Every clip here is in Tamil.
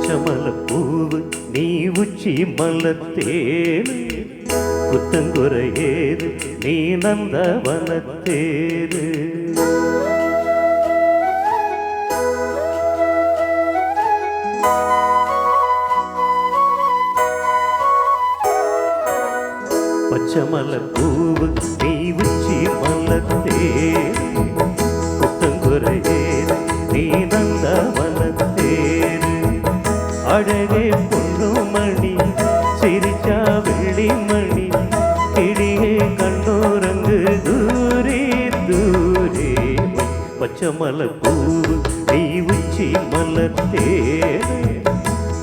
பச்சமலப்பூவு நீ உச்சி மலத்தேனு குத்தங்குறையேது நீ நந்தவனத்தேரு பச்சமலப்பூவு நீ உச்சி மலத்தேரு குத்தங்குறையேது நீ நந்தவனத்தேரு அழகே பொன்னுமணி சிரிச்சா வெள்ளிமணி கிளியே கண்ணோரங்கு தூரே தூரே பச்சமலப்பூவு நீ உச்சி மலத்தேரு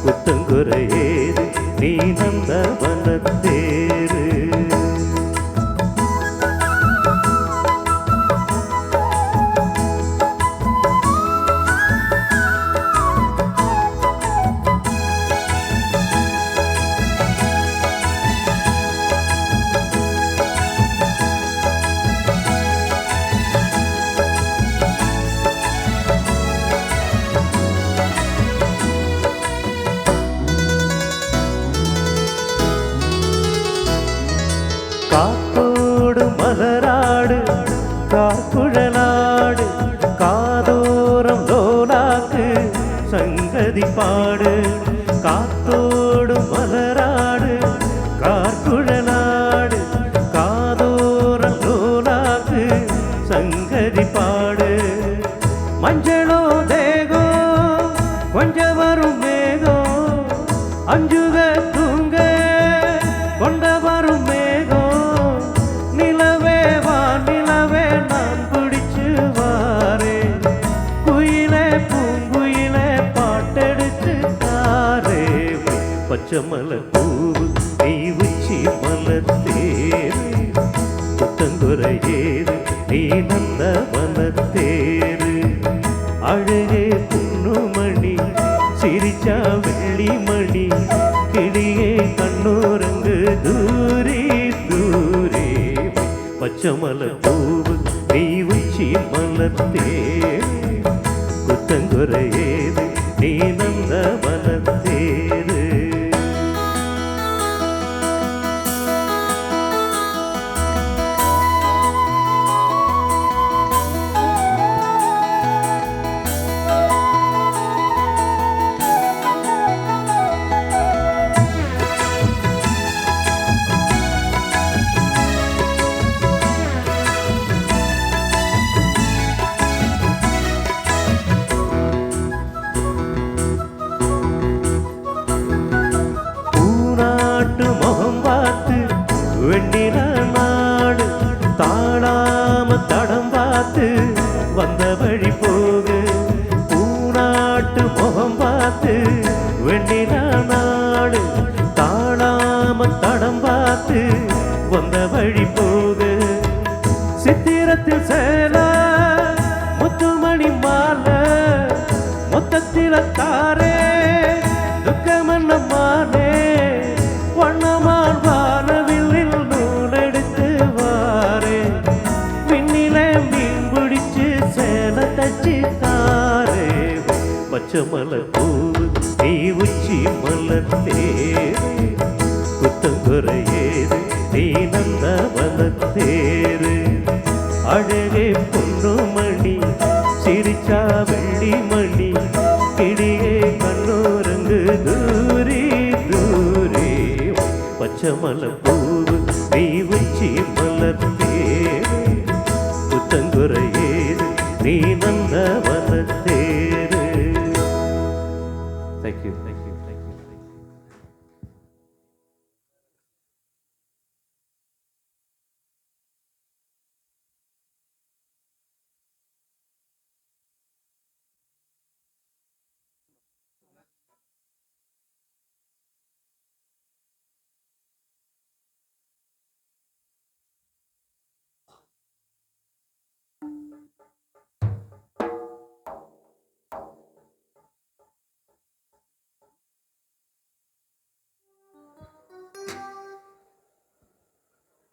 குத்தங்குறையேது நீ நந்தவனத்தேரு காத்தோடு மலராடு கார்குழலாடு காதோரம் லோலாக்கு சங்கதி பாடு காத்தோடு மலராடு கார்குழலாடு காதோரம் லோலாக்கு சங்கதி பாடு மஞ்சளோ தேகம் கொஞ்சம் வரும் மேகம் அஞ்சுக தூங்க கொண்ட வரும் மேகம் பச்சமலப்பூவு நீ உச்சி மலத்தேரு குத்தங்குறையேது நீ நந்தவனத்தேரு அழகே பொன்னுமணி சிரிச்சா வெள்ளிமணி கிளியே கண்ணோரங்கு தூரே தூரே பச்சமலப்பூவு நீ உச்சி மலத்தேரு குத்தங்குறையேது நீ நந்தவனத்தேரு முகம் பார்த்து வெண்ணிற நாடு தாழாம தடம் பார்த்து வந்த வழி போகு பூநாட்டு முகம் பார்த்து வெண்ணிற நாடு தாழாம தடம் பார்த்து வந்த வழி போகு சித்திரத்தில் சேல முத்துமணி மாலை மொத்தத்தில தாரே துக்கமன்ன மானே வண்ணமான் வானவில் நூலெடுத்து வாரே விண்ணிலே மீன் பிடிச்சு சேல தச்சு தாரே பச்சமலப்பூவு நீ உச்சி மலத்தேரு குத்தங்குறையேது நீ நந்தவனத்தேரு அழகே பொன்னுமணி சிரிச்சா வெள்ளிமணி கிளியே கண்ணோரங்கு தூரே தூரே பச்சமலப்பூவு நீ உச்சி மலத்தேரு குத்தங்குறையேது நீ நந்தவனத்தேரு